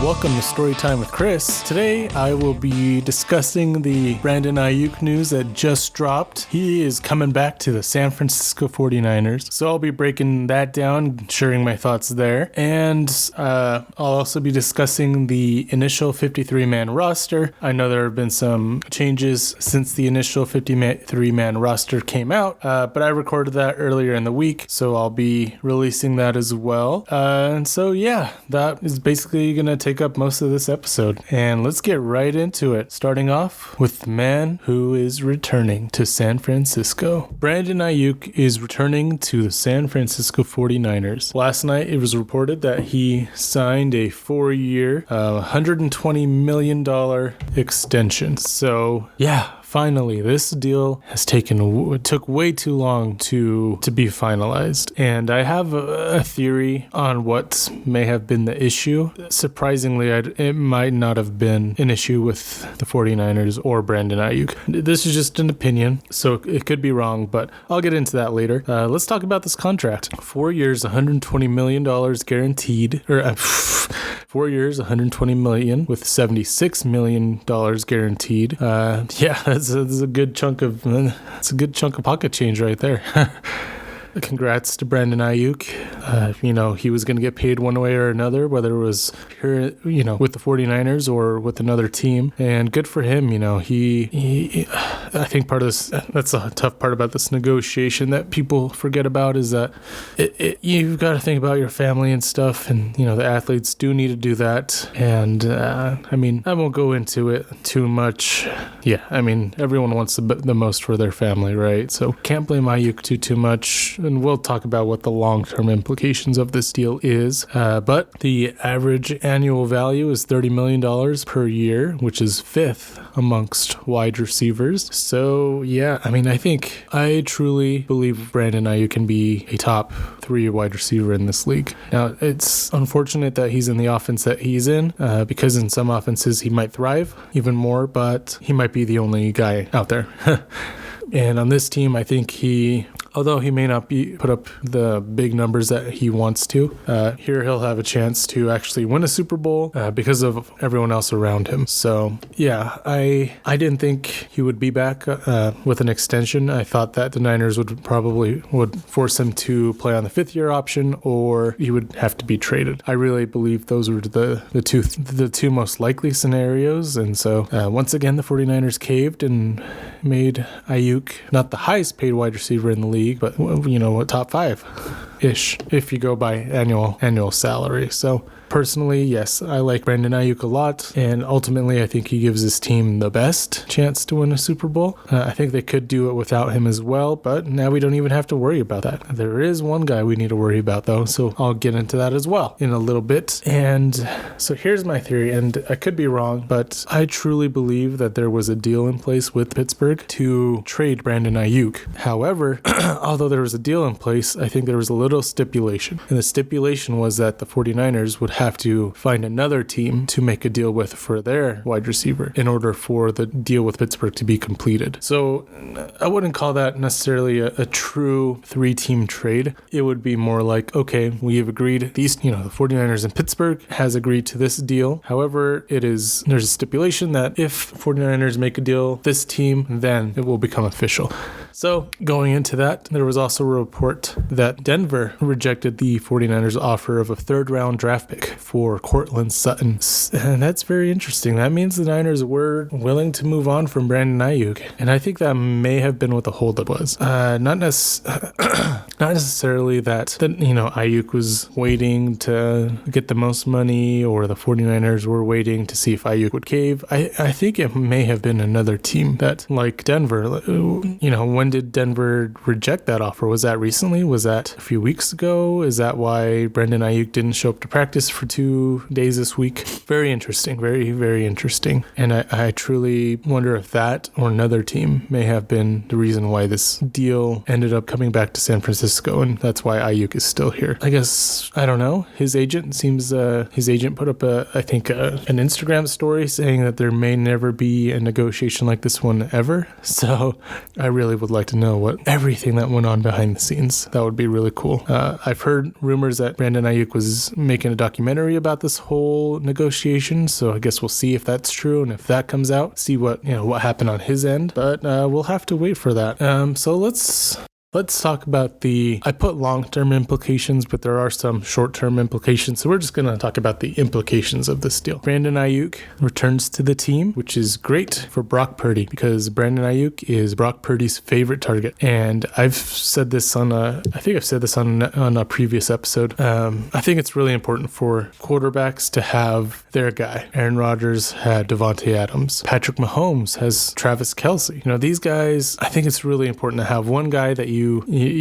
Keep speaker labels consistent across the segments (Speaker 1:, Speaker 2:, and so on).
Speaker 1: welcome to Storytime with Chris. Today I will be discussing the Brandon Aiyuk news that just dropped. He is coming back to the San Francisco 49ers. So I'll be breaking that down, sharing my thoughts there. And I'll also be discussing the initial 53-man roster. I know there have been some changes since the initial 53-man roster came out, but I recorded that earlier in the week, so I'll be releasing that as well. And so yeah, that is basically going to take up most of this episode. And let's get right into it, starting off with the man who is returning to San Francisco. Brandon Aiyuk is returning to the San Francisco 49ers. Last night, it was reported that he signed a 4-year, $120 million extension. So yeah, finally, this deal took way too long to be finalized. And I have a theory on what may have been the issue. Surprisingly, it might not have been an issue with the 49ers or Brandon Aiyuk. This is just an opinion, so it could be wrong, but I'll get into that later. Let's talk about this contract. 4 years, $120 million guaranteed, 4 years, $120 million with $76 million guaranteed. That's a good chunk of pocket change right there. Congrats to Brandon Aiyuk. He was going to get paid one way or another, whether it was here, with the 49ers or with another team. And good for him. I think part of this, that's a tough part about this negotiation that people forget about, is that you've got to think about your family and stuff. And, the athletes do need to do that. And, I won't go into it too much. Yeah, everyone wants the most for their family, right? So can't blame Aiyuk too much. And we'll talk about what the long-term implications of this deal is. But the average annual value is $30 million per year, which is fifth amongst wide receivers. So, yeah, I truly believe Brandon Aiyuk can be a top 3 wide receiver in this league. Now, it's unfortunate that he's in the offense that he's in, because in some offenses he might thrive even more, but he might be the only guy out there. And on this team, I think although he may not put up the big numbers that he wants to, here he'll have a chance to actually win a Super Bowl because of everyone else around him. So yeah, I didn't think he would be back with an extension. I thought that the Niners would force him to play on the 5th-year option, or he would have to be traded. I really believe those were the two most likely scenarios. And so once again, the 49ers caved and made Aiyuk not the highest paid wide receiver in the league, but top 5-ish if you go by annual salary. So personally, yes, I like Brandon Aiyuk a lot, and ultimately I think he gives his team the best chance to win a Super Bowl. I think they could do it without him as well, but now we don't even have to worry about that. There is one guy we need to worry about, though, so I'll get into that as well in a little bit. And so here's my theory, and I could be wrong, but I truly believe that there was a deal in place with Pittsburgh to trade Brandon Aiyuk. However, although there was a deal in place, I think there was a little stipulation, and the stipulation was that the 49ers would have to find another team to make a deal with for their wide receiver in order for the deal with Pittsburgh to be completed. So I wouldn't call that necessarily a true 3-team trade. It would be more like, okay, we have agreed, the 49ers and Pittsburgh has agreed to this deal. However, there's a stipulation that if 49ers make a deal with this team, then it will become official. So going into that, there was also a report that Denver rejected the 49ers offer of a 3rd-round draft pick for Courtland Sutton. And that's very interesting. That means the Niners were willing to move on from Brandon Aiyuk. And I think that may have been what the holdup was. Not necessarily that Aiyuk was waiting to get the most money, or the 49ers were waiting to see if Aiyuk would cave. I think it may have been another team that, like Denver, when did Denver reject that offer? Was that recently? Was that a few weeks ago? Is that why Brandon Aiyuk didn't show up to practice for 2 days this week? Very interesting. Very, very interesting. And I truly wonder if that or another team may have been the reason why this deal ended up coming back to San Francisco, and that's why Aiyuk is still here. I guess, I don't know. His agent put up an Instagram story saying that there may never be a negotiation like this one ever. So I really would like to know everything that went on behind the scenes. That would be really cool. deal. I've heard rumors that Brandon Aiyuk was making a documentary about this whole negotiation, so I guess we'll see if that's true, and if that comes out, see what happened on his end. But we'll have to wait for that. So let's talk about I put long-term implications, but there are some short-term implications. So we're just going to talk about the implications of this deal. Brandon Aiyuk returns to the team, which is great for Brock Purdy because Brandon Aiyuk is Brock Purdy's favorite target. And I've said this on a previous episode. I think it's really important for quarterbacks to have their guy. Aaron Rodgers had Devontae Adams. Patrick Mahomes has Travis Kelce. These guys, I think it's really important to have one guy that you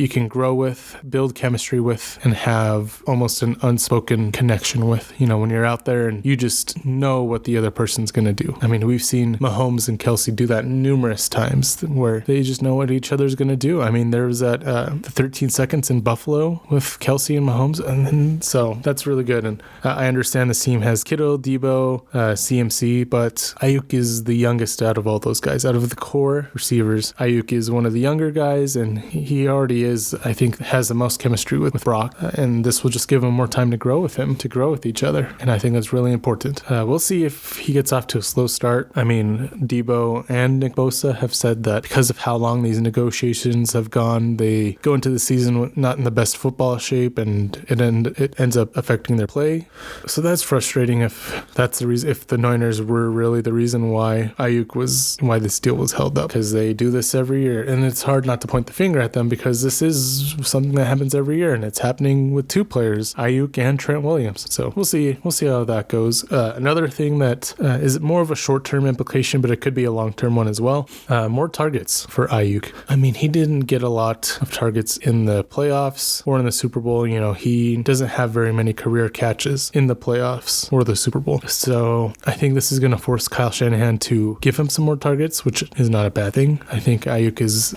Speaker 1: can grow with, build chemistry with, and have almost an unspoken connection with. When you're out there and you just know what the other person's going to do. I mean, we've seen Mahomes and Kelce do that numerous times where they just know what each other's going to do. I mean, there was that the 13 seconds in Buffalo with Kelce and Mahomes, and so that's really good. And I understand this team has Kittle, Debo, CMC, but Aiyuk is the youngest out of all those guys. Out of the core receivers, Aiyuk is one of the younger guys, and he already is, I think, has the most chemistry with Brock, and this will just give him more time to grow with each other, and I think that's really important. We'll see if he gets off to a slow start. I mean, Debo and Nick Bosa have said that because of how long these negotiations have gone, they go into the season not in the best football shape, and it ends up affecting their play. So that's frustrating if that's the reason, if the Niners were really the reason why this deal was held up, because they do this every year, and it's hard not to point the finger at them because this is something that happens every year, and it's happening with two players, Aiyuk and Trent Williams. So we'll see how that goes. Another thing that is more of a short-term implication, but it could be a long-term one as well. More targets for Aiyuk. I mean, he didn't get a lot of targets in the playoffs or in the Super Bowl. He doesn't have very many career catches in the playoffs or the Super Bowl. So I think this is going to force Kyle Shanahan to give him some more targets, which is not a bad thing. I think Aiyuk is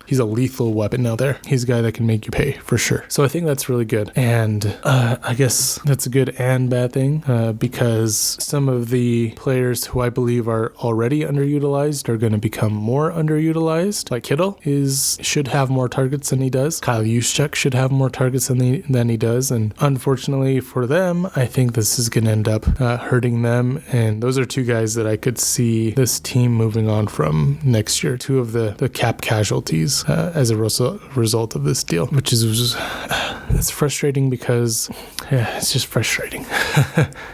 Speaker 1: he's a lethal weapon out there. He's a guy that can make you pay for sure. So I think that's really good. And I guess that's a good and bad thing because some of the players who I believe are already underutilized are going to become more underutilized. Like Kittle should have more targets than he does. Kyle Juszczyk should have more targets than he does. And unfortunately for them, I think this is going to end up hurting them. And those are two guys that I could see this team moving on from next year. Two of the cap casualties as a result of this deal, which is it's frustrating because it's just frustrating.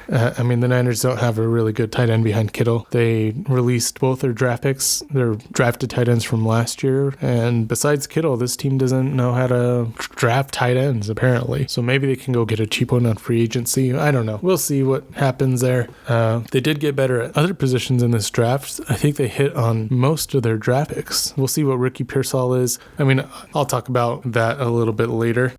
Speaker 1: I mean, the Niners don't have a really good tight end behind Kittle. They released both their draft picks, their drafted tight ends from last year, and besides Kittle, this team doesn't know how to draft tight ends apparently. So maybe they can go get a cheap one on free agency. I don't know. We'll see what happens there. They did get better at other positions in this draft. I think they hit on most of their draft picks. We'll see what Ricky Pearsall is. I mean, I'll talk about that a little bit later.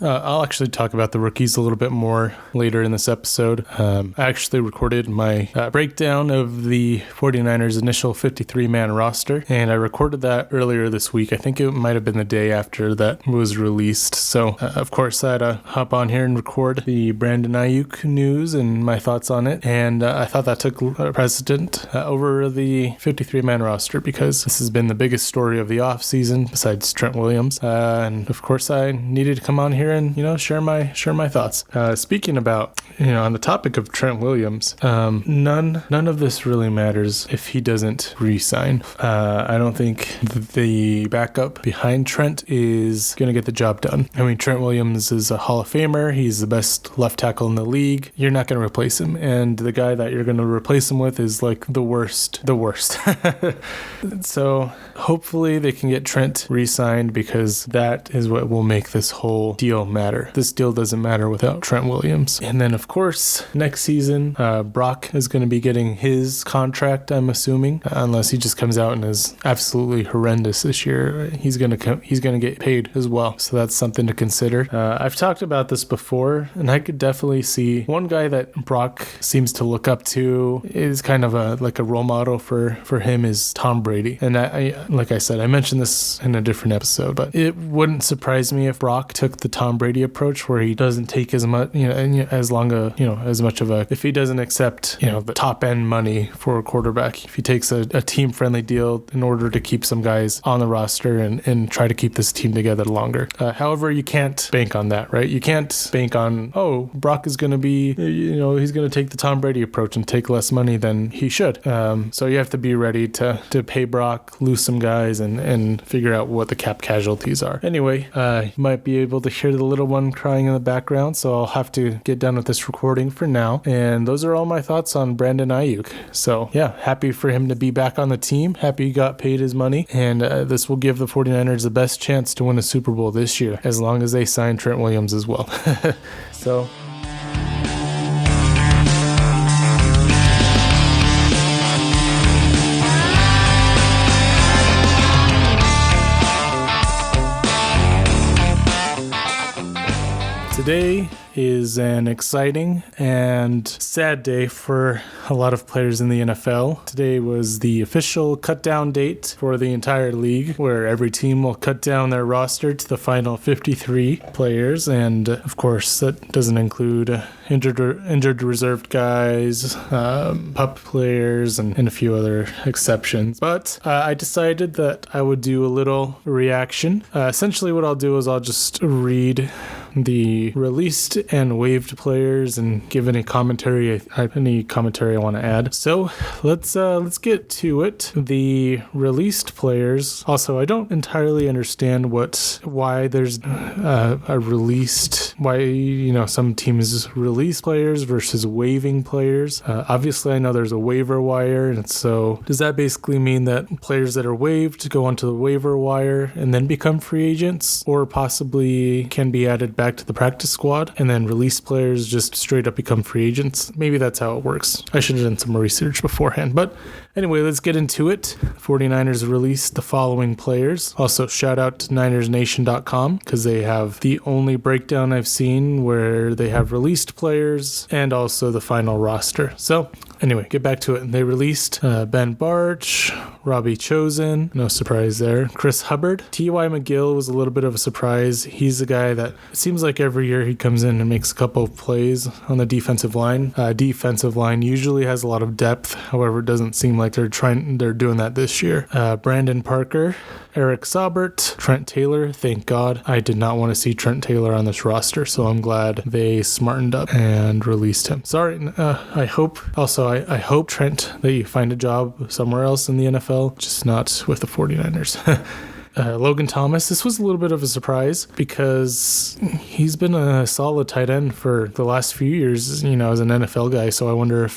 Speaker 1: I'll actually talk about the rookies a little bit more later in this episode. I actually recorded my breakdown of the 49ers' initial 53-man roster, and I recorded that earlier this week. I think it might have been the day after that was released. So, of course, I had to hop on here and record the Brandon Aiyuk news and my thoughts on it, and I thought that took precedent over the 53-man roster because this has been the biggest story of the offseason besides Trent Williams, and of course I needed to come on here and share my thoughts. Speaking about on the topic of Trent Williams, none of this really matters if he doesn't re-sign. I don't think the backup behind Trent is going to get the job done. I mean, Trent Williams is a Hall of Famer. He's the best left tackle in the league. You're not going to replace him, and the guy that you're going to replace him with is like the worst. So hopefully they can get Trent re-signed because that is what will make this whole deal matter. This deal doesn't matter without Trent Williams. And then of course next season Brock is going to be getting his contract, I'm assuming, unless he just comes out and is absolutely horrendous this year. He's going to get paid as well, so that's something to consider. I've talked about this before, and I could definitely see one guy that Brock seems to look up to is kind of a role model for him is Tom Brady. And I like I said, I mentioned this in a different episode, but it wouldn't surprise me if Brock took the Tom Tom Brady approach where he doesn't take as much, as much of a, if he doesn't accept, the top end money for a quarterback, if he takes a team friendly deal in order to keep some guys on the roster and try to keep this team together longer. However, you can't bank on that, right? You can't bank on, Brock is going to be, he's going to take the Tom Brady approach and take less money than he should. So you have to be ready to pay Brock, lose some guys, and figure out what the cap casualties are. Anyway, you might be able to hear the little one crying in the background, so I'll have to get done with this recording for now. And those are all my thoughts on Brandon Aiyuk. So yeah, happy for him to be back on the team. Happy he got paid his money. And this will give the 49ers the best chance to win a Super Bowl this year, as long as they sign Trent Williams as well. So... Today is an exciting and sad day for a lot of players in the NFL. Today was the official cut down date for the entire league, where every team will cut down their roster to the final 53 players. And of course, that doesn't include injured reserved guys, pup players, and a few other exceptions. But I decided that I would do a little reaction. Essentially what I'll do is I'll just read the released and waived players and give any commentary I want to add. So let's get to it. The released players. Also, I don't entirely understand why there's a released, why some teams release players versus waiving players. Obviously, I know there's a waiver wire, and so does that basically mean that players that are waived go onto the waiver wire and then become free agents, or possibly can be added back to the practice squad, and then released players just straight up become free agents? Maybe that's how it works. I should have done some research beforehand. But anyway, let's get into it. 49ers released the following players. Also, shout out to NinersNation.com, because they have the only breakdown I've seen where they have released players and also the final roster. So anyway, get back to it. They released Ben Barch, Robbie Chosen, no surprise there, Chris Hubbard. T.Y. McGill was a little bit of a surprise. He's a guy that it seems like every year he comes in and makes a couple of plays on the defensive line. Defensive line usually has a lot of depth. However, it doesn't seem like they're doing that this year. Brandon Parker, Eric Saubert, Trent Taylor. Thank God. I did not want to see Trent Taylor on this roster, so I'm glad they smartened up and released him. Sorry. I hope Trent, that you find a job somewhere else in the NFL, just not with the 49ers. Logan Thomas, this was a little bit of a surprise because he's been a solid tight end for the last few years, as an NFL guy. So I wonder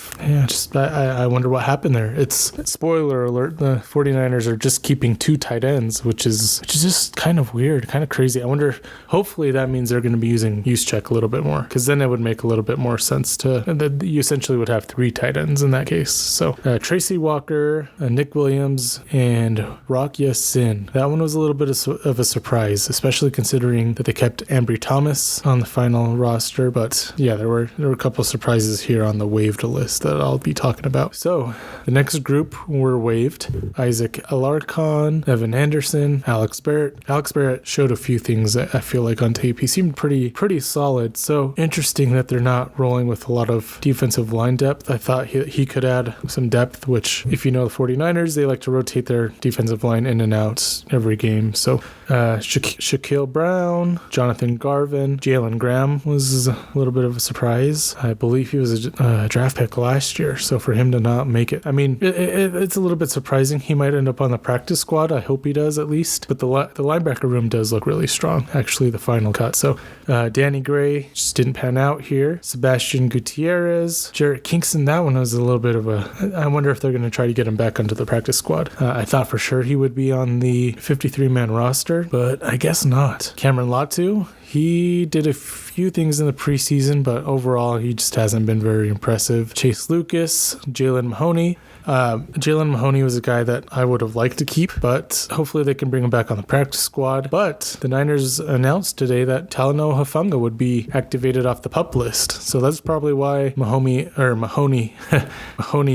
Speaker 1: I wonder what happened there. It's spoiler alert, the 49ers are just keeping 2 tight ends, which is just kind of weird, kind of crazy. I wonder, hopefully that means they're going to be using Juszczyk a little bit more, because then it would make a little bit more sense you essentially would have 3 tight ends in that case. So Tracy Walker, Nick Williams, and Rock Ya-Sin. That one was a little bit of a surprise, especially considering that they kept Ambry Thomas on the final roster. But yeah, there were a couple of surprises here on the waived list that I'll be talking about. So the next group were waived: Isaac Alarcon, Evan Anderson, Alex Barrett. Alex Barrett showed a few things that I feel like on tape. He seemed pretty solid. So interesting that they're not rolling with a lot of defensive line depth. I thought he could add some depth, which, if you know the 49ers, they like to rotate their defensive line in and out every game. So Shaquille Brown, Jonathan Garvin, Jalen Graham was a little bit of a surprise. I believe he was a draft pick last year, so for him to not make it, I mean, it's a little bit surprising. He might end up on the practice squad. I hope he does at least. But the linebacker room does look really strong, actually, the final cut. So Danny Gray just didn't pan out here. Sebastian Gutierrez, Jarrett Kingston, that one was a little bit of I wonder if they're going to try to get him back onto the practice squad. I thought for sure he would be on the 53-man roster, but I guess not. Cameron Latu, he did a few things in the preseason, but overall he just hasn't been very impressive. Chase Lucas, Jalen Mahoney, Jalen Mahoney was a guy that I would have liked to keep, but hopefully they can bring him back on the practice squad. But the Niners announced today that Talanoa Hufanga would be activated off the PUP list. So that's probably why Mahoney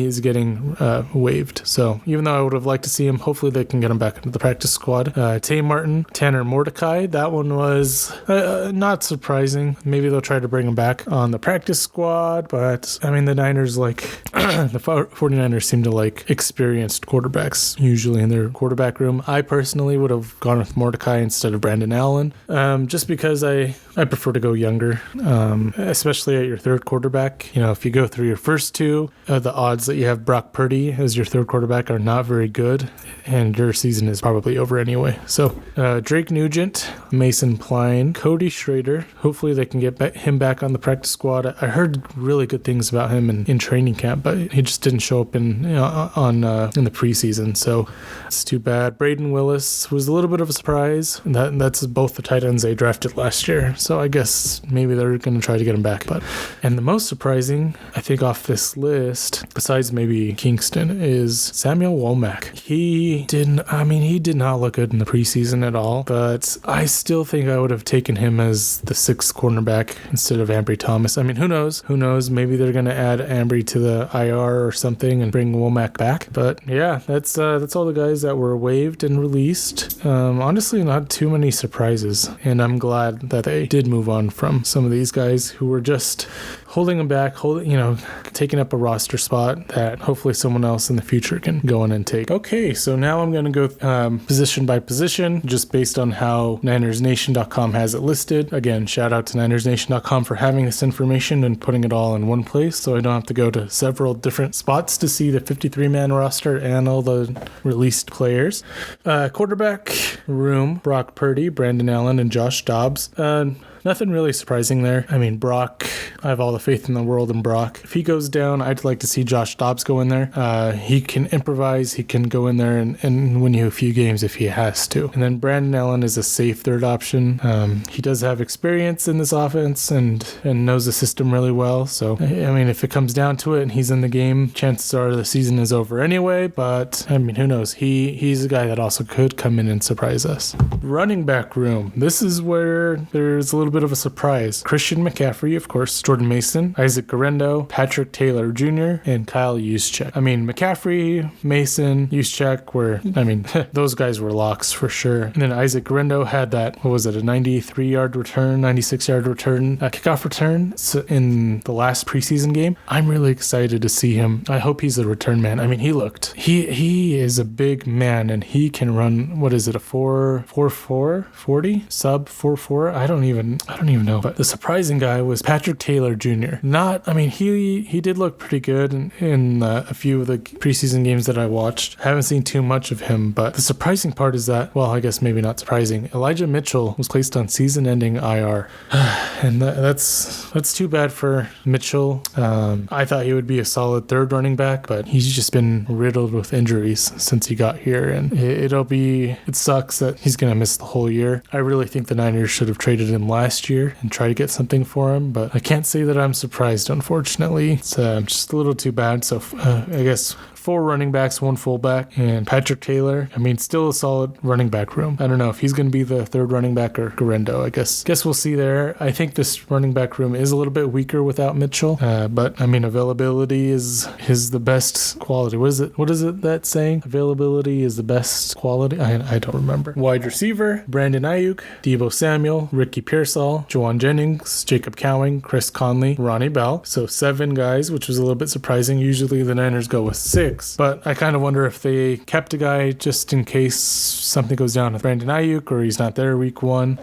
Speaker 1: is getting waived. So even though I would have liked to see him, hopefully they can get him back into the practice squad. Tay Martin, Tanner Mordecai, that one was not surprising. Maybe they'll try to bring him back on the practice squad, but I mean, the Niners the 49ers seem to like experienced quarterbacks usually in their quarterback room. I personally would have gone with Mordecai instead of Brandon Allen, just because I prefer to go younger, especially at your third quarterback. If you go through your first two, the odds that you have Brock Purdy as your third quarterback are not very good, and your season is probably over anyway. So Drake Nugent, Mason Pline, Cody Schrader, hopefully they can get him back on the practice squad. I heard really good things about him in training camp, but he just didn't show up in the preseason, so it's too bad. Braden Willis was a little bit of a surprise. That's both the tight ends they drafted last year, so I guess maybe they're going to try to get him back. And the most surprising, I think, off this list, besides maybe Kingston, is Samuel Womack. He did not look good in the preseason at all, but I still think I would have taken him as the sixth cornerback instead of Ambry Thomas. I mean, who knows? Maybe they're going to add Ambry to the IR or something and bring Womack back. But yeah, that's all the guys that were waived and released. Honestly, not too many surprises, and I'm glad that they did move on from some of these guys who were just holding them back, taking up a roster spot that hopefully someone else in the future can go in and take. Okay, so now I'm going to go position by position, just based on how NinersNation.com has it listed. Again, shout out to NinersNation.com for having this information and putting it all in one place, so I don't have to go to several different spots to see the 53-man roster and all the released players. Quarterback room, Brock Purdy, Brandon Allen, and Josh Dobbs. Nothing really surprising there. I mean, Brock, I have all the faith in the world in Brock. If he goes down, I'd like to see Josh Dobbs go in there. He can improvise. He can go in there and win you a few games if he has to. And then Brandon Allen is a safe third option. He does have experience in this offense and knows the system really well. So, I mean, if it comes down to it and he's in the game, chances are the season is over anyway. But, I mean, who knows? He's a guy that also could come in and surprise us. Running back room. This is where there's a little bit of a surprise. Christian McCaffrey, of course, Jordan Mason, Isaac Guerrero, Patrick Taylor Jr., and Kyle Juszczyk. I mean, McCaffrey, Mason, Juszczyk those guys were locks for sure. And then Isaac Guerrero had that, a 93-yard return, 96-yard return, kickoff return in the last preseason game. I'm really excited to see him. I hope he's a return man. I mean, he is a big man, and he can run, a 4.4 40? Sub 4.4? I don't even know. But the surprising guy was Patrick Taylor Jr. He did look pretty good in a few of the preseason games that I watched. I haven't seen too much of him, but the surprising part is that, well, I guess maybe not surprising, Elijah Mitchell was placed on season-ending IR. And that's too bad for Mitchell. I thought he would be a solid third running back, but he's just been riddled with injuries since he got here, and it sucks that he's going to miss the whole year. I really think the Niners should have traded him last year and try to get something for him, but I can't say that I'm surprised, unfortunately. It's just a little too bad. So I guess 4 running backs, 1 fullback, and Patrick Taylor. I mean, still a solid running back room. I don't know if he's going to be the third running back or Guerrero. I guess we'll see there. I think this running back room is a little bit weaker without Mitchell, but I mean, availability is the best quality. What is it that saying? Availability is the best quality? I don't remember. Wide receiver, Brandon Aiyuk, Deebo Samuel, Ricky Pearsall, Juwan Jennings, Jacob Cowing, Chris Conley, Ronnie Bell. So 7 guys, which was a little bit surprising. Usually the Niners go with 6. But I kind of wonder if they kept a guy just in case something goes down with Brandon Aiyuk or he's not there week 1.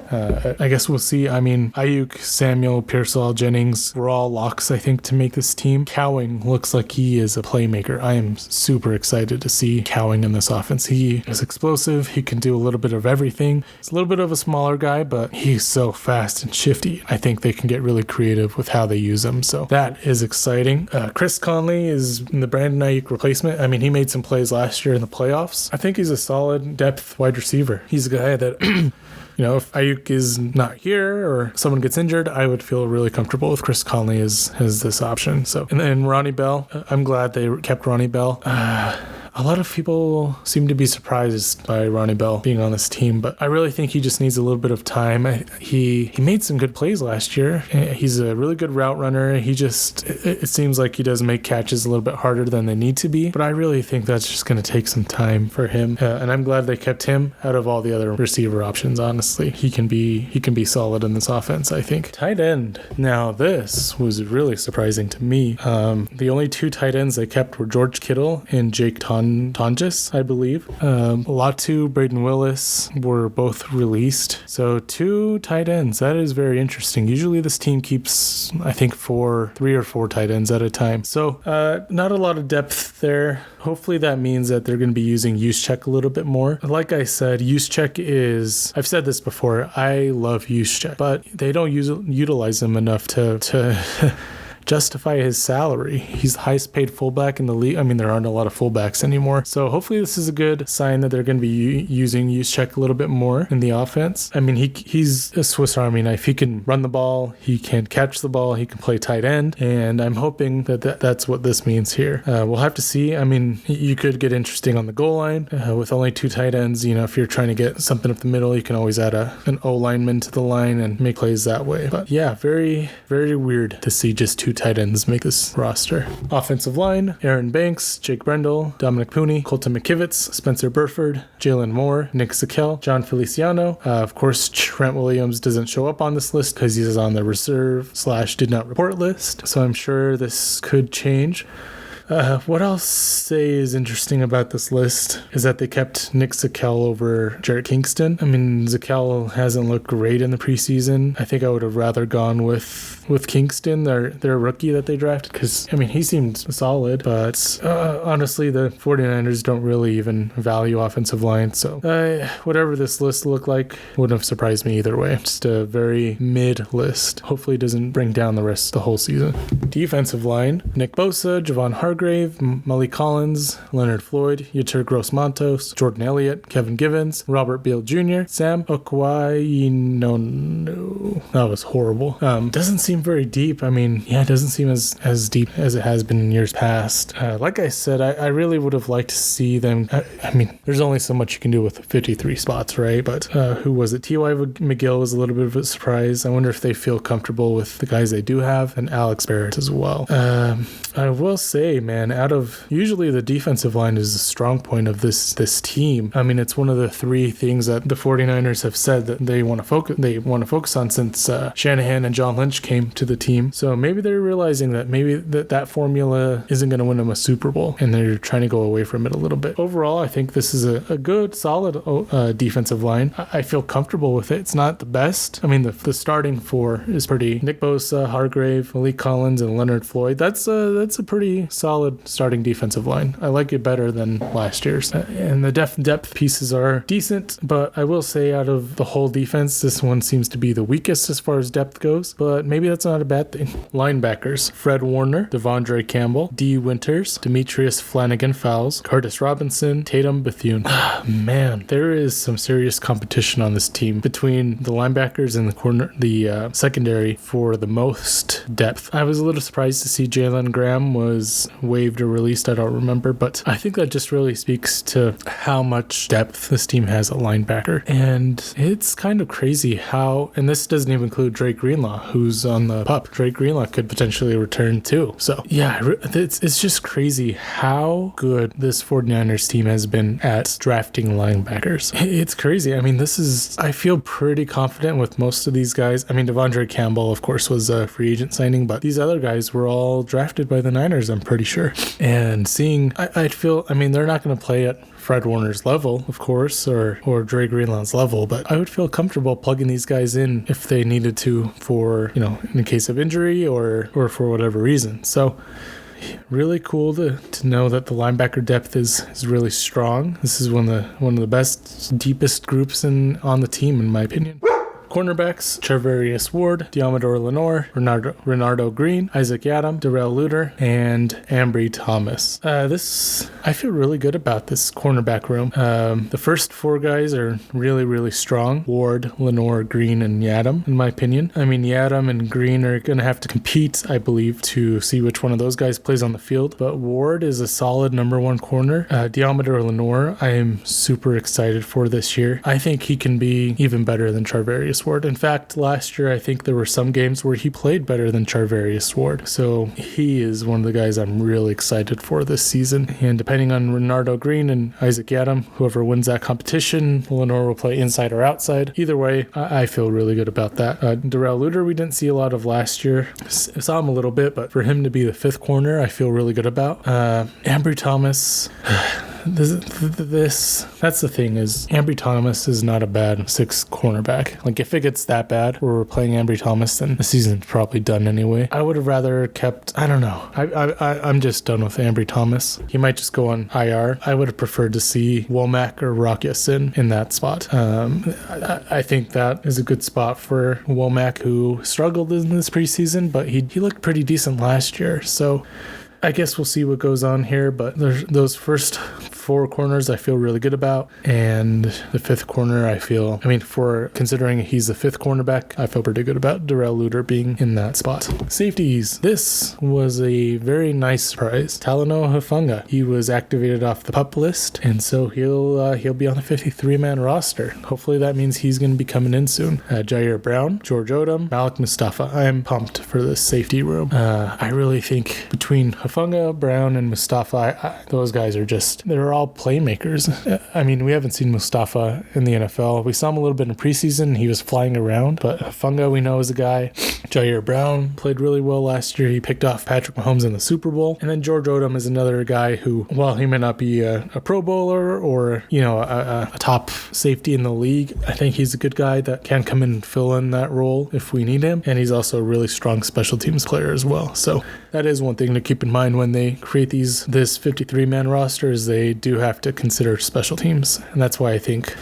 Speaker 1: I guess we'll see. I mean, Aiyuk, Samuel, Pearsall, Jennings were all locks, I think, to make this team. Cowing looks like he is a playmaker. I am super excited to see Cowing in this offense. He is explosive. He can do a little bit of everything. He's a little bit of a smaller guy, but he's so fast and shifty. I think they can get really creative with how they use him. So that is exciting. Chris Conley is the Brandon Aiyuk replacement. I mean, he made some plays last year in the playoffs. I think he's a solid depth wide receiver. He's a guy that if Aiyuk is not here or someone gets injured, I would feel really comfortable with Chris Conley as this option. So, and then Ronnie Bell, I'm glad they kept Ronnie Bell. A lot of people seem to be surprised by Ronnie Bell being on this team, but I really think he just needs a little bit of time. He made some good plays last year. He's a really good route runner. It seems like he does make catches a little bit harder than they need to be, but I really think that's just going to take some time for him. And I'm glad they kept him out of all the other receiver options, honestly. He can be solid in this offense, I think. Tight end. Now, this was really surprising to me. The only two tight ends they kept were George Kittle and Jake Tonjes, I believe. Latu, Braden Willis were both released. So 2 tight ends. That is very interesting. Usually this team keeps, I think, 3 or 4 tight ends at a time. So not a lot of depth there. Hopefully that means that they're going to be using Juszczyk a little bit more. Like I said, I've said this before, I love Juszczyk, but they don't utilize him enough to justify his salary. He's the highest paid fullback in the league. I mean, there aren't a lot of fullbacks anymore. So hopefully this is a good sign that they're going to be using Juszczyk a little bit more in the offense. I mean, he's a Swiss Army knife. He can run the ball. He can catch the ball. He can play tight end. And I'm hoping that's what this means here. We'll have to see. I mean, you could get interesting on the goal line with only 2 tight ends. If you're trying to get something up the middle, you can always add an O lineman to the line and make plays that way. But yeah, very, very weird to see just 2 tight ends make this roster. Offensive line, Aaron Banks, Jake Brendel, Dominic Pooney, Colton McKivitz, Spencer Burford, Jalen Moore, Nick Zakel, John Feliciano. Of course, Trent Williams doesn't show up on this list because he's on the reserve / did not report list. So I'm sure this could change. What I'll say is interesting about this list is that they kept Nick Zakel over Jarrett Kingston. I mean, Zakel hasn't looked great in the preseason. I think I would have rather gone with Kingston, their rookie that they drafted, because, I mean, he seemed solid, but honestly, the 49ers don't really even value offensive line, so whatever this list looked like wouldn't have surprised me either way. Just a very mid list. Hopefully it doesn't bring down the whole season. Defensive line, Nick Bosa, Javon Hargrave, Malik Collins, Leonard Floyd, Yetur Gross-Matos, Jordan Elliott, Kevin Givens, Robert Beal Jr., Sam Okwuegbunam. That was horrible. Doesn't seem very deep. I mean, yeah, it doesn't seem as deep as it has been in years past. Like I said, I really would have liked to see them. I mean, there's only so much you can do with 53 spots, right? But who was it? T.Y. McGill was a little bit of a surprise. I wonder if they feel comfortable with the guys they do have, and Alex Barrett as well. I will say, man, usually the defensive line is a strong point of this team. I mean, it's one of the 3 things that the 49ers have said that they want to focus on since Shanahan and John Lynch came to the team. So maybe they're realizing that maybe that formula isn't going to win them a Super Bowl, and they're trying to go away from it a little bit. Overall, I think this is a good, solid defensive line. I feel comfortable with it. It's not the best. I mean, the starting 4 is pretty. Nick Bosa, Hargrave, Malik Collins, and Leonard Floyd. That's a pretty solid starting defensive line. I like it better than last year's. And the depth pieces are decent, but I will say out of the whole defense, this one seems to be the weakest as far as depth goes, but maybe that's not a bad thing. Linebackers, Fred Warner, Devondre Campbell, D. Winters, Demetrius Flanagan-Fowles, Curtis Robinson, Tatum Bethune. Man, there is some serious competition on this team between the linebackers and the secondary for the most depth. I was a little surprised to see Jalen Graham was waived or released. I don't remember, but I think that just really speaks to how much depth this team has at linebacker. And it's kind of crazy how, and this doesn't even include Drake Greenlaw, who's on the PUP. Drake Greenlaw could potentially return too. So yeah, it's just crazy how good this 49ers team has been at drafting linebackers. It's crazy. I mean, I feel pretty confident with most of these guys. I mean, Devondre Campbell, of course, was a free agent signing, but these other guys were all drafted by the Niners, I'm pretty sure. And I mean, they're not going to play at Fred Warner's level, of course, or Dre Greenlaw's level, but I would feel comfortable plugging these guys in if they needed to for, in case of injury or for whatever reason. So really cool to know that the linebacker depth is really strong. This is one of the best, deepest groups on the team, in my opinion. Cornerbacks, Charvarius Ward, Diamador Lenore, Renardo Green, Isaac Yiadom, Darrell Luter, and Ambry Thomas. I feel really good about this cornerback room. The first 4 guys are really, really strong. Ward, Lenore, Green, and Yiadom, in my opinion. I mean, Yiadom and Green are going to have to compete, I believe, to see which one of those guys plays on the field. But Ward is a solid number 1 corner. Diamador Lenore, I am super excited for this year. I think he can be even better than Charvarius Ward. In fact, last year, I think there were some games where he played better than Charvarius Ward. So he is one of the guys I'm really excited for this season. And depending on Renardo Green and Isaac Yiadom, whoever wins that competition, Lenore will play inside or outside. Either way, I feel really good about that. Darrell Luter, we didn't see a lot of last year. Saw him a little bit, but for him to be the 5th corner, I feel really good about. Ambry Thomas... That's the thing, is Ambry Thomas is not a bad 6th cornerback. Like, if it gets that bad where we're playing Ambry Thomas, then the season's probably done anyway. I would have rather kept, I don't know. I'm just done with Ambry Thomas. He might just go on IR. I would have preferred to see Womack or Rock Ya-Sin in that spot. I think that is a good spot for Womack, who struggled in this preseason, but he looked pretty decent last year. So I guess we'll see what goes on here, but those first 4 corners I feel really good about, and the 5th corner for considering he's the 5th cornerback, I feel pretty good about Darrell Luter being in that spot. Safeties. This was a very nice surprise. Talanoa Hufanga. He was activated off the PUP list, and so he'll be on the 53-man roster. Hopefully that means he's going to be coming in soon. Jair Brown, George Odom, Malik Mustafa. I am pumped for this safety room. I really think between Hufanga, Brown, and Mustafa, those guys they're all playmakers. I mean, we haven't seen Mustafa in the NFL. We saw him a little bit in preseason. He was flying around, but Hufanga we know is a guy. Jair Brown played really well last year. He picked off Patrick Mahomes in the Super Bowl. And then George Odom is another guy who, while he may not be a Pro Bowler or, a top safety in the league, I think he's a good guy that can come in and fill in that role if we need him. And he's also a really strong special teams player as well. So that is one thing to keep in mind when they create this 53-man roster, is they do have to consider special teams. And that's why I think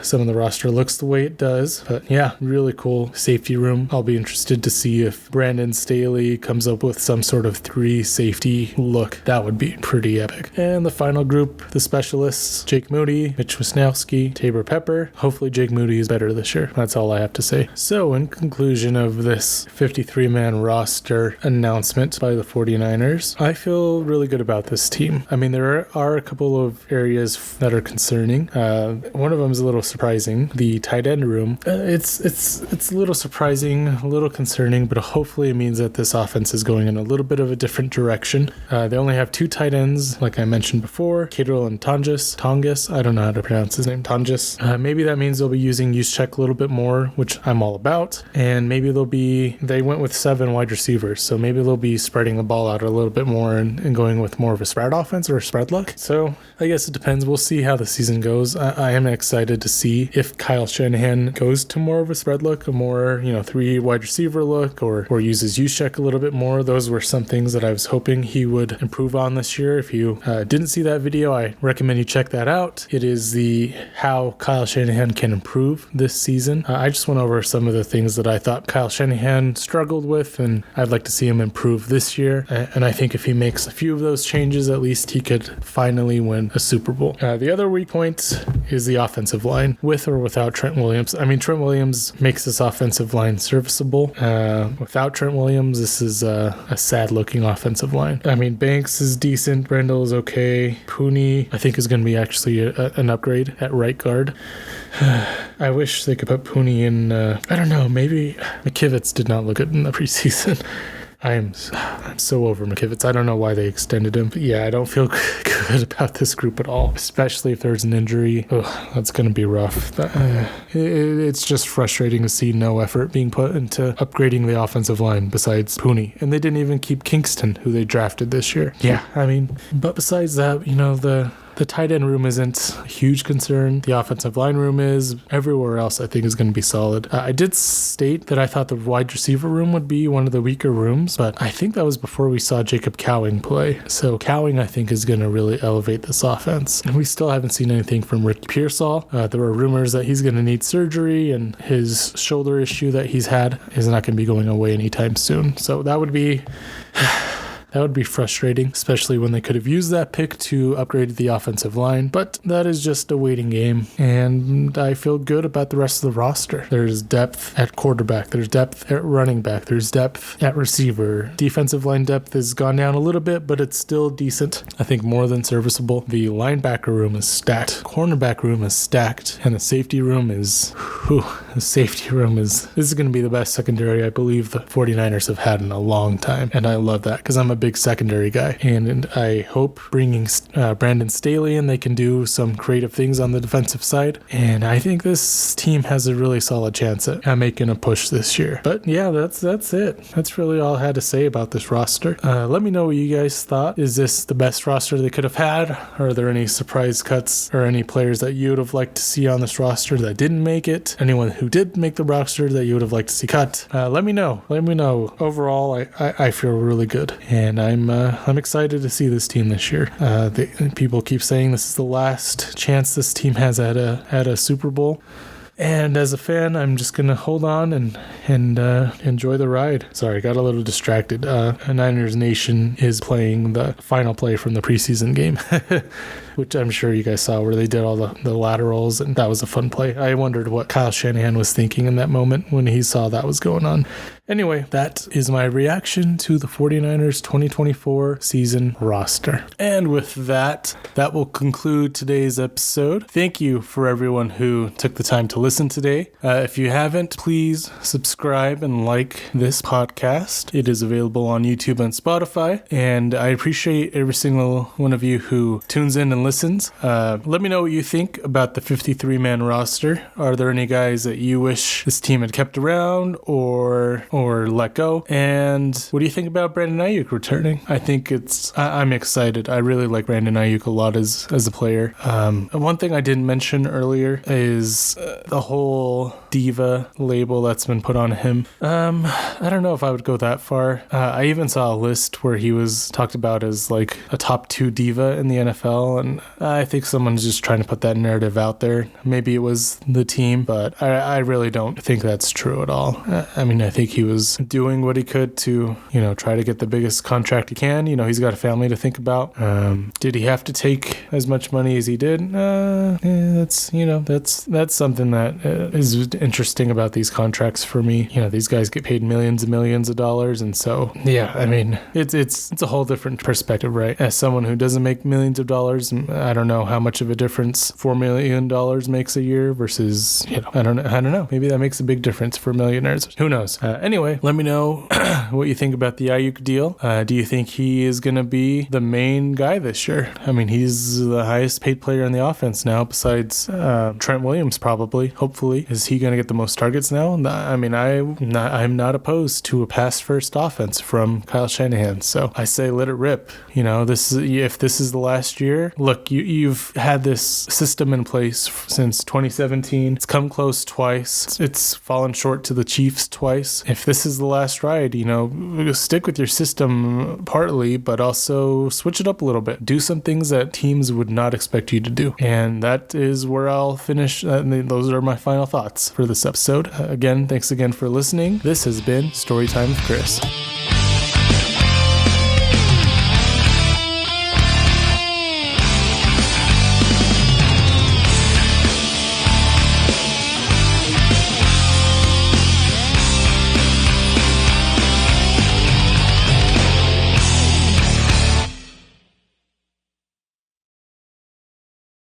Speaker 1: some of the roster looks the way it does. But yeah, really cool safety room. I'll be interested to see if Brandon Staley comes up with some sort of 3 safety look. That would be pretty epic. And the final group, the specialists, Jake Moody, Mitch Wisnowski, Tabor Pepper. Hopefully Jake Moody is better this year. That's all I have to say. So in conclusion of this 53-man roster announcement by the 49ers, I feel really good about this team. I mean, there are a couple of areas that are concerning. One of them is a little surprising. The tight end room. It's a little surprising, a little concerning, but hopefully it means that this offense is going in a little bit of a different direction. They only have 2 tight ends, like I mentioned before, Cadrell and Tongas. I don't know how to pronounce his name, Tongas. Maybe that means they'll be using Juszczyk a little bit more, which I'm all about. And maybe they went with 7 wide receivers, so maybe they'll be spreading the ball out a little bit more and going with more of a spread offense or a spread look. So I guess it depends. We'll see how the season goes. I am excited to see if Kyle Shanahan goes to more of a spread look, a more 3 wide receiver look, or uses Juszczyk a little bit more. Those were some things that I was hoping he would improve on this year. If you didn't see that video, I recommend you check that out. It is the how Kyle Shanahan can improve this season. I just went over some of the things that I thought Kyle Shanahan struggled with, and I'd like to see him improve this year. And I think if he makes a few of those changes, at least he could finally win a Super Bowl. The other weak point is the offensive line, with or without Trent Williams. I mean, Trent Williams makes this offensive line serviceable. Without Trent Williams, this is a sad-looking offensive line. I mean, Banks is decent. Brendel is okay. Pooney, I think, is going to be actually an upgrade at right guard. I wish they could put Pooney in, I don't know, maybe McKivitz did not look good in the preseason. I'm so over McKivitz. I don't know why they extended him. But yeah, I don't feel good about this group at all, especially if there's an injury. That's going to be rough. But, it's just frustrating to see no effort being put into upgrading the offensive line besides Pooney. And they didn't even keep Kingston, who they drafted this year. Yeah, I mean, but besides that, The tight end room isn't a huge concern. The offensive line room is. Everywhere else, I think, is going to be solid. I did state that I thought the wide receiver room would be one of the weaker rooms, but I think that was before we saw Jacob Cowing play. So Cowing, I think, is going to really elevate this offense. And we still haven't seen anything from Rick Pearsall. There were rumors that he's going to need surgery, and his shoulder issue that he's had is not going to be going away anytime soon. So that would be... That would be frustrating, especially when they could have used that pick to upgrade the offensive line. But that is just a waiting game, and I feel good about the rest of the roster. There's depth at quarterback. There's depth at running back. There's depth at receiver. Defensive line depth has gone down a little bit, but it's still decent. I think more than serviceable. The linebacker room is stacked. Cornerback room is stacked. And the safety room is... This is going to be the best secondary I believe the 49ers have had in a long time. And I love that because I'm a big secondary guy. And I hope bringing Brandon Staley in, they can do some creative things on the defensive side. And I think this team has a really solid chance at making a push this year. But yeah, that's it. That's really all I had to say about this roster. Let me know what you guys thought. Is this the best roster they could have had? Are there any surprise cuts or any players that you would have liked to see on this roster that didn't make it? Anyone who did make the roster that you would have liked to see cut? Let me know. Overall, I feel really good. And I'm excited to see this team this year. People keep saying this is the last chance this team has at a Super Bowl. And as a fan, I'm just going to hold on and enjoy the ride. Sorry, got a little distracted. Niners Nation is playing the final play from the preseason game, which I'm sure you guys saw where they did all the laterals, and that was a fun play. I wondered what Kyle Shanahan was thinking in that moment when he saw that was going on. Anyway, that is my reaction to the 49ers 2024 season roster. And with that will conclude today's episode. Thank you for everyone who took the time to listen today. If you haven't, please subscribe and like this podcast. It is available on YouTube and Spotify, and I appreciate every single one of you who tunes in and listens. Let me know what you think about the 53-man roster. Are there any guys that you wish this team had kept around or let go? And what do you think about Brandon Aiyuk returning? I'm excited. I really like Brandon Aiyuk a lot as a player. One thing I didn't mention earlier is the whole diva label that's been put on him. I don't know if I would go that far. I even saw a list where he was talked about as like a top 2 diva in the NFL, and I think someone's just trying to put that narrative out there. Maybe it was the team, but I really don't think that's true at all. I mean, I think he was doing what he could to, try to get the biggest contract he can. He's got a family to think about. Did he have to take as much money as he did? That's something that is interesting about these contracts for me. These guys get paid millions and millions of dollars, and so I mean, it's a whole different perspective, right? As someone who doesn't make millions of dollars, I don't know how much of a difference $4 million makes a year versus, I don't know. Maybe that makes a big difference for millionaires. Who knows? Anyway, let me know what you think about the Aiyuk deal. Do you think he is going to be the main guy this year? I mean, he's the highest paid player in the offense now, besides Trent Williams, probably. Hopefully, is he going to get the most targets now? I mean, I'm not opposed to a pass-first offense from Kyle Shanahan. So I say let it rip. If this is the last year, look, you've had this system in place since 2017. It's come close twice. It's fallen short to the Chiefs twice. If this is the last ride, stick with your system partly, but also switch it up a little bit. Do some things that teams would not expect you to do. And that is where I'll finish. Those are my final thoughts for this episode. Again, thanks again for listening. This has been Storytime with Chris.